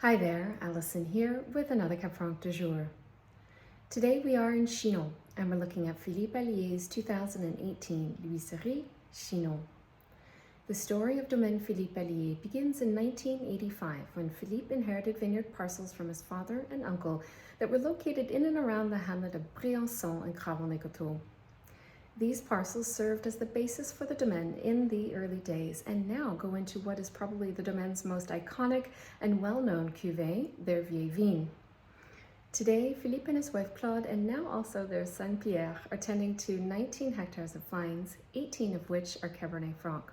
Hi there, Alison here with another Cab Franc du jour. Today we are in Chinon and we're looking at Philippe Alliet's 2018 L'Huisserie Chinon. The story of Domaine Philippe Alliet begins in 1985 when Philippe inherited vineyard parcels from his father and uncle that were located in and around the hamlet of Briançon and Cabernet. These parcels served as the basis for the domaine in the early days and now go into what is probably the domaine's most iconic and well-known cuvée, their vieilles vignes. Today, Philippe and his wife Claude, and now also their son Pierre, are tending to 19 hectares of vines, 18 of which are Cabernet Franc.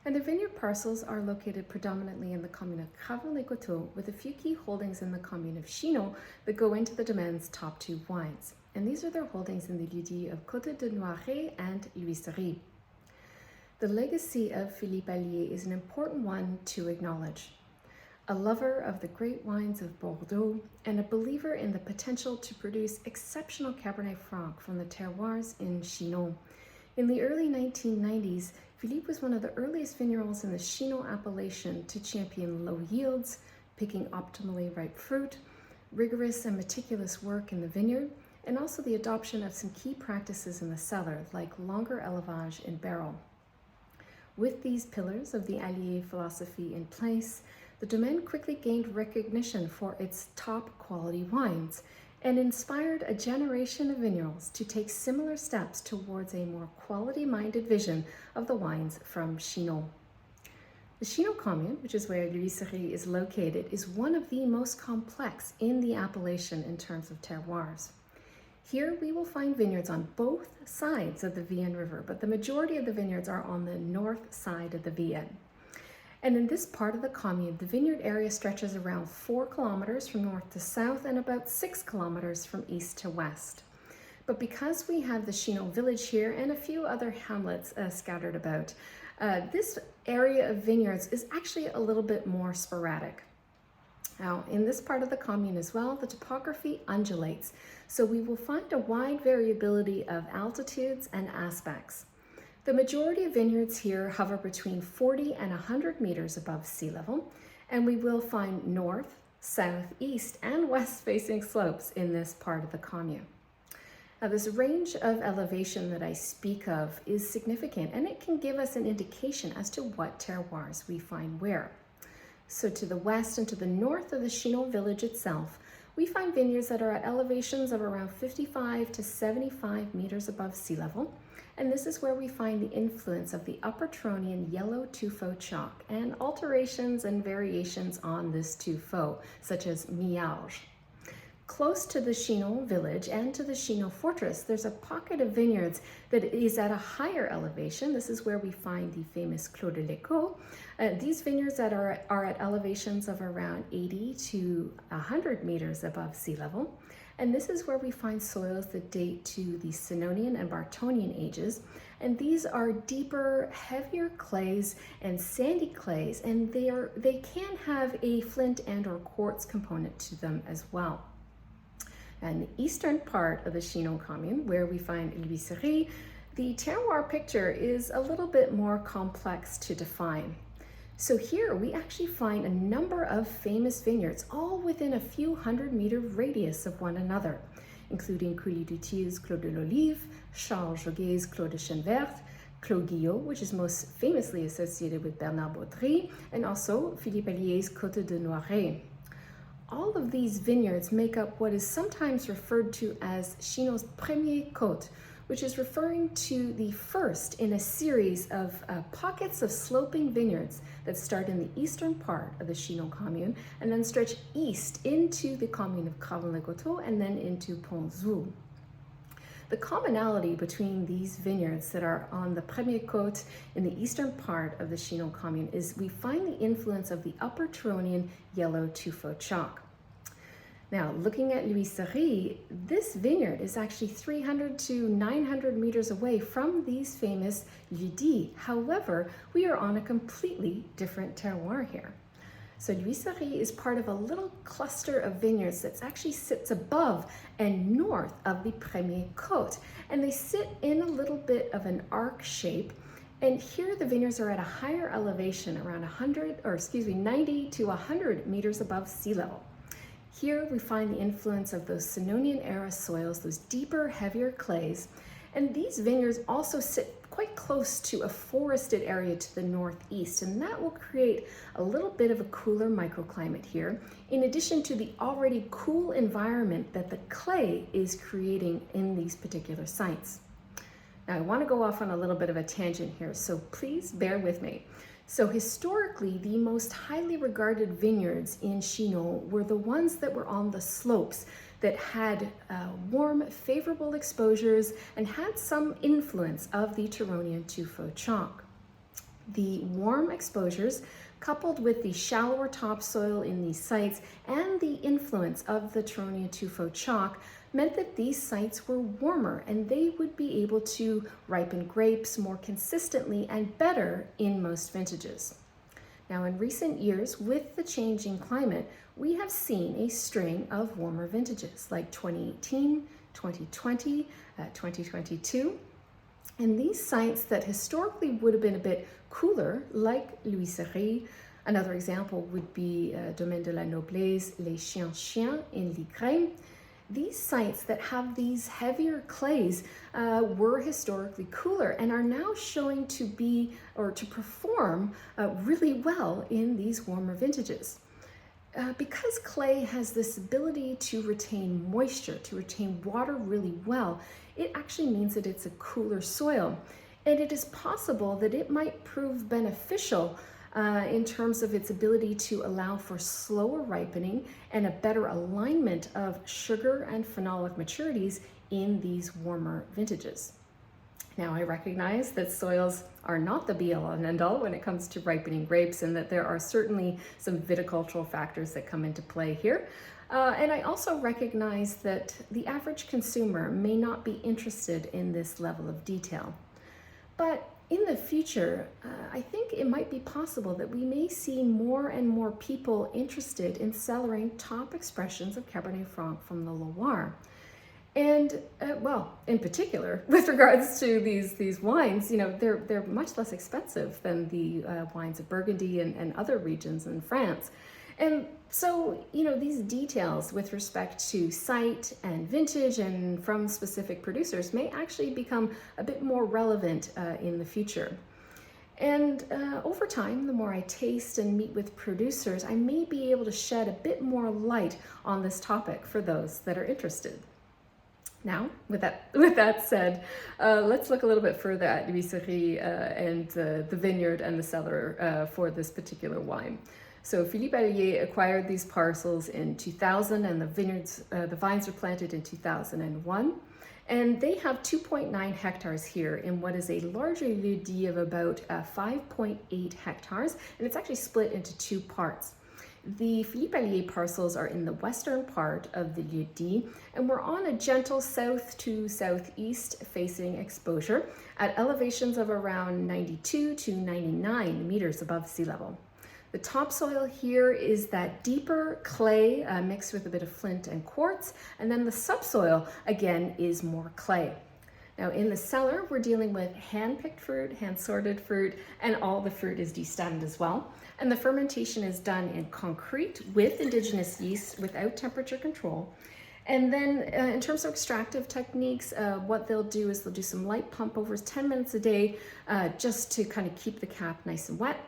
And the vineyard parcels are located predominantly in the commune of Cabernet, with a few key holdings in the commune of Chinon that go into the domaine's top two wines. And these are their holdings in the lieux-dits of Côte de Noiret and L'Huisserie. The legacy of Philippe Alliet is an important one to acknowledge. A lover of the great wines of Bordeaux and a believer in the potential to produce exceptional Cabernet Franc from the terroirs in Chinon. In the early 1990s, Philippe was one of the earliest vignerons in the Chinon appellation to champion low yields, picking optimally ripe fruit, rigorous and meticulous work in the vineyard, and also the adoption of some key practices in the cellar, like longer élevage in barrel. With these pillars of the Alliet philosophy in place, the domaine quickly gained recognition for its top quality wines and inspired a generation of vignerons to take similar steps towards a more quality-minded vision of the wines from Chinon. The Chinon commune, which is where L'Huisserie is located, is one of the most complex in the appellation in terms of terroirs. Here we will find vineyards on both sides of the Vienne River, but the majority of the vineyards are on the north side of the Vienne. And in this part of the commune, the vineyard area stretches around 4 kilometers from north to south and about 6 kilometers from east to west. But because we have the Chinon village here and a few other hamlets scattered about, this area of vineyards is actually a little bit more sporadic. Now, in this part of the commune as well, the topography undulates, so we will find a wide variability of altitudes and aspects. The majority of vineyards here hover between 40 and 100 meters above sea level, and we will find north, south, east, and west-facing slopes in this part of the commune. Now, this range of elevation that I speak of is significant, and it can give us an indication as to what terroirs we find where. So to the west and to the north of the Chinon village itself, we find vineyards that are at elevations of around 55 to 75 meters above sea level. And this is where we find the influence of the Upper Tronian yellow tuffeau chalk and alterations and variations on this tuffeau, such as miage. Close to the Chinon village and to the Chinon fortress, there's a pocket of vineyards that is at a higher elevation. This is where we find the famous Clos de l'Écho. These vineyards that are at elevations of around 80 to 100 meters above sea level. And this is where we find soils that date to the Senonian and Bartonian ages. And these are deeper, heavier clays and sandy clays, and they can have a flint and or quartz component to them as well. And the eastern part of the Chinon commune, where we find L'Huisserie, the terroir picture is a little bit more complex to define. So here we actually find a number of famous vineyards, all within a few 100-meter radius of one another, including Coulis-du-Tille's Clos de l'Olive, Charles Joguet's Clos de Chenvert, Clos Guillot, which is most famously associated with Bernard Baudry, and also Philippe Alliet's Côte de Noiret. All of these vineyards make up what is sometimes referred to as Chinon's premier côte, which is referring to the first in a series of pockets of sloping vineyards that start in the eastern part of the Chinon commune and then stretch east into the commune of Cabernet and then into Pont-Zoul. The commonality between these vineyards that are on the premier côte in the eastern part of the Chinon commune is we find the influence of the Upper Tronian yellow tuffeau chalk. Now, looking at L'Huisserie, this vineyard is actually 300 to 900 meters away from these famous lieux-dits. However, we are on a completely different terroir here. So L'Huisserie is part of a little cluster of vineyards that actually sits above and north of the premier côte. And they sit in a little bit of an arc shape And here the vineyards are at a higher elevation, around 90 to 100 meters above sea level. Here we find the influence of those Cynonian era soils, those deeper, heavier clays. And these vineyards also sit quite close to a forested area to the northeast, and that will create a little bit of a cooler microclimate here, in addition to the already cool environment that the clay is creating in these particular sites. Now I want to go off on a little bit of a tangent here, so please bear with me. So historically, the most highly regarded vineyards in Chinon were the ones that were on the slopes, that had warm, favorable exposures and had some influence of the Turonian tuffeau chalk. The warm exposures, coupled with the shallower topsoil in these sites and the influence of the Turonian tuffeau chalk, meant that these sites were warmer and they would be able to ripen grapes more consistently and better in most vintages. Now, in recent years, with the changing climate, we have seen a string of warmer vintages like 2018, 2020, 2022. And these sites that historically would have been a bit cooler, like Louis-Serry, another example would be Domaine de la Noblesse, Les Chiens in Ligré. These sites that have these heavier clays were historically cooler and are now showing to be or to perform really well in these warmer vintages. Because clay has this ability to retain moisture, to retain water really well, it actually means that it's a cooler soil. And it is possible that it might prove beneficial in terms of its ability to allow for slower ripening and a better alignment of sugar and phenolic maturities in these warmer vintages. Now, I recognize that soils are not the be-all and end-all when it comes to ripening grapes, and that there are certainly some viticultural factors that come into play here. And I also recognize that the average consumer may not be interested in this level of detail. But in the future, I think it might be possible that we may see more and more people interested in cellaring top expressions of Cabernet Franc from the Loire. And well, in particular, with regards to these wines, you know, they're much less expensive than the wines of Burgundy and other regions in France. And so, you know, these details with respect to site and vintage and from specific producers may actually become a bit more relevant in the future. And over time, the more I taste and meet with producers, I may be able to shed a bit more light on this topic for those that are interested. Now, with that said, let's look a little bit further at Louis-Serry and the vineyard and the cellar for this particular wine. So Philippe Alliet acquired these parcels in 2000, and the vines were planted in 2001. And they have 2.9 hectares here in what is a larger lieu-dit of about 5.8 hectares, and it's actually split into two parts. The Philippe Alliet parcels are in the western part of the lieu-dit, and we're on a gentle south to southeast facing exposure at elevations of around 92 to 99 meters above sea level. The topsoil here is that deeper clay mixed with a bit of flint and quartz, and then the subsoil again is more clay. Now in the cellar, we're dealing with hand-picked fruit, hand-sorted fruit, and all the fruit is destemmed as well. And the fermentation is done in concrete with indigenous yeast without temperature control. And then in terms of extractive techniques, what they'll do is they'll do some light pump overs 10 minutes a day just to kind of keep the cap nice and wet.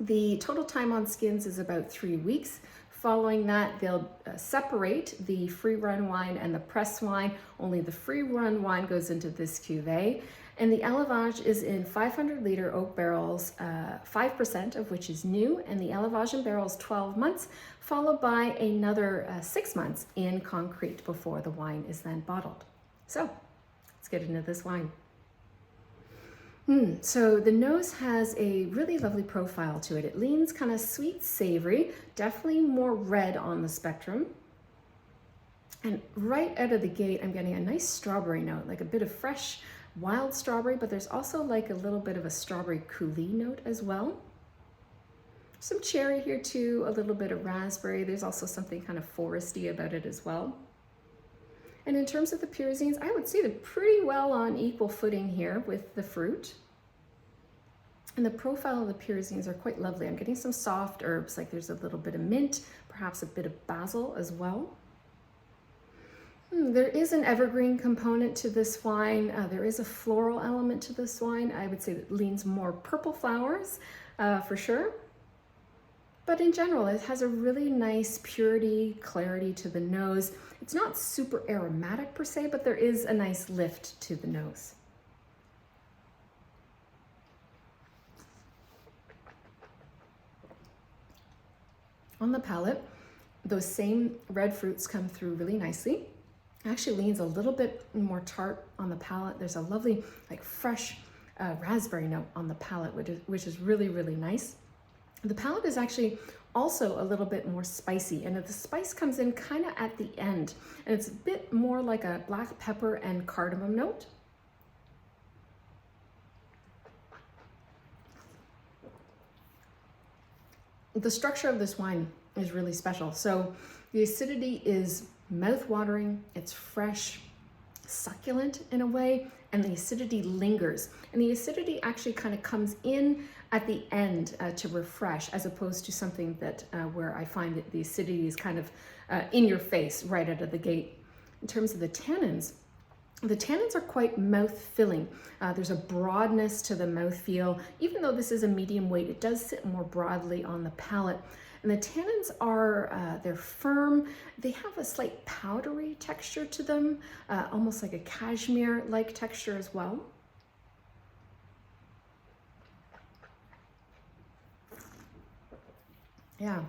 The total time on skins is about 3 weeks. Following that, they'll separate the free-run wine and the press wine. Only the free-run wine goes into this cuvee. And the élevage is in 500-liter oak barrels, 5% of which is new, and the élevage in barrels 12 months, followed by another 6 months in concrete before the wine is then bottled. So let's get into this wine. So the nose has a really lovely profile to it. It leans kind of sweet, savory, definitely more red on the spectrum. And right out of the gate, I'm getting a nice strawberry note, like a bit of fresh, wild strawberry, but there's also like a little bit of a strawberry coulis note as well. Some cherry here too, a little bit of raspberry. There's also something kind of foresty about it as well. And in terms of the pyrazines, I would say they're pretty well on equal footing here with the fruit. And the profile of the pyrazines are quite lovely. I'm getting some soft herbs, like there's a little bit of mint, perhaps a bit of basil as well. There is an evergreen component to this wine. There is a floral element to this wine. I would say that leans more purple flowers for sure. But in general, it has a really nice purity, clarity to the nose. It's not super aromatic per se, but there is a nice lift to the nose. On the palate, those same red fruits come through really nicely. It actually leans a little bit more tart on the palate. There's a lovely, like fresh raspberry note on the palate, which is really, really nice. The palate is actually also a little bit more spicy, and the spice comes in kind of at the end, and it's a bit more like a black pepper and cardamom note. The structure of this wine is really special. So the acidity is mouth-watering, it's fresh, succulent in a way, and the acidity lingers. And the acidity actually kind of comes in at the end to refresh, as opposed to something that where I find that the acidity is kind of in your face right out of the gate. In terms of the tannins are quite mouth-filling. There's a broadness to the mouthfeel. Even though this is a medium weight, it does sit more broadly on the palate. And the tannins are, they're firm. They have a slight powdery texture to them, almost like a cashmere-like texture as well. Yeah.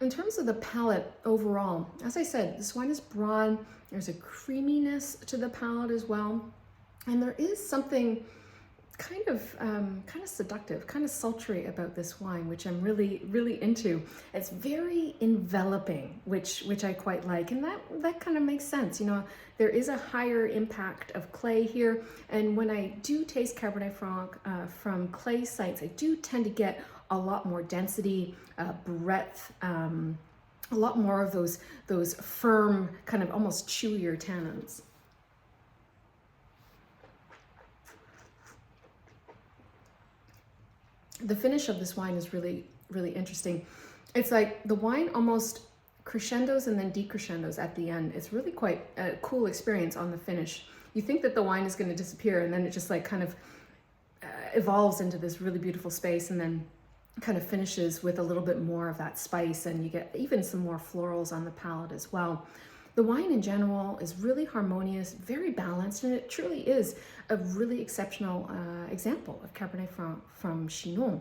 In terms of the palate overall, as I said, this wine is broad. There's a creaminess to the palate as well. And there is something kind of seductive, kind of sultry about this wine, which I'm really, really into. It's very enveloping, which I quite like. And that kind of makes sense. You know, there is a higher impact of clay here. And when I do taste Cabernet Franc from clay sites, I do tend to get a lot more density, breadth, a lot more of those firm, kind of almost chewier tannins. The finish of this wine is really, really interesting. It's like the wine almost crescendos and then decrescendos at the end. It's really quite a cool experience on the finish. You think that the wine is going to disappear, and then it just like kind of evolves into this really beautiful space, and then kind of finishes with a little bit more of that spice, and you get even some more florals on the palate as well. The wine in general is really harmonious, very balanced, and it truly is a really exceptional example of Cabernet Franc from Chinon.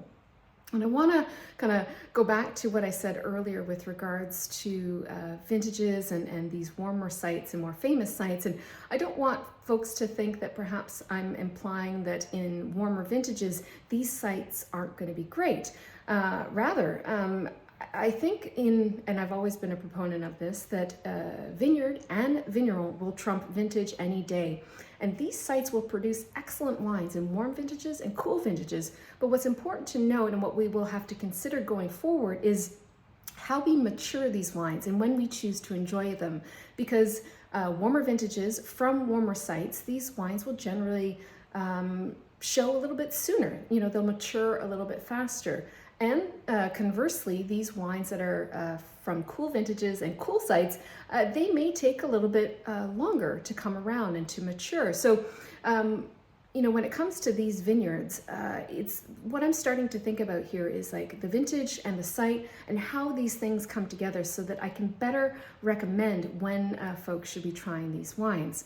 And I want to kind of go back to what I said earlier with regards to vintages and these warmer sites and more famous sites. And I don't want folks to think that perhaps I'm implying that in warmer vintages, these sites aren't going to be great. Rather, I think and I've always been a proponent of this, that vineyard and vigneron will trump vintage any day. And these sites will produce excellent wines in warm vintages and cool vintages. But what's important to note, and what we will have to consider going forward, is how we mature these wines and when we choose to enjoy them. Because warmer vintages from warmer sites, these wines will generally show a little bit sooner. You know, they'll mature a little bit faster. And conversely, these wines that are from cool vintages and cool sites, they may take a little bit longer to come around and to mature. So, you know, when it comes to these vineyards, it's what I'm starting to think about here is like the vintage and the site and how these things come together so that I can better recommend when folks should be trying these wines.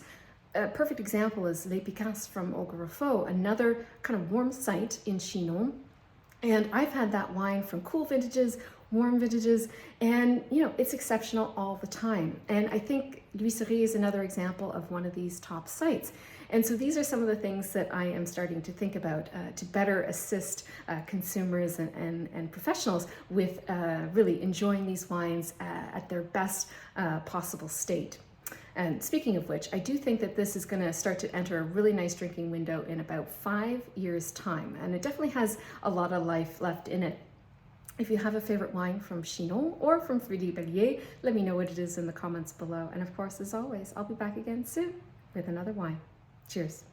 A perfect example is Les Piquants from Augrefaux, another kind of warm site in Chinon. And I've had that wine from cool vintages, warm vintages, and you know, it's exceptional all the time. And I think L'Huisserie is another example of one of these top sites. And so these are some of the things that I am starting to think about to better assist consumers and professionals with really enjoying these wines at their best possible state. And speaking of which, I do think that this is going to start to enter a really nice drinking window in about 5 years' time. And it definitely has a lot of life left in it. If you have a favorite wine from Chinon or from Philippe Alliet, let me know what it is in the comments below. And of course, as always, I'll be back again soon with another wine. Cheers.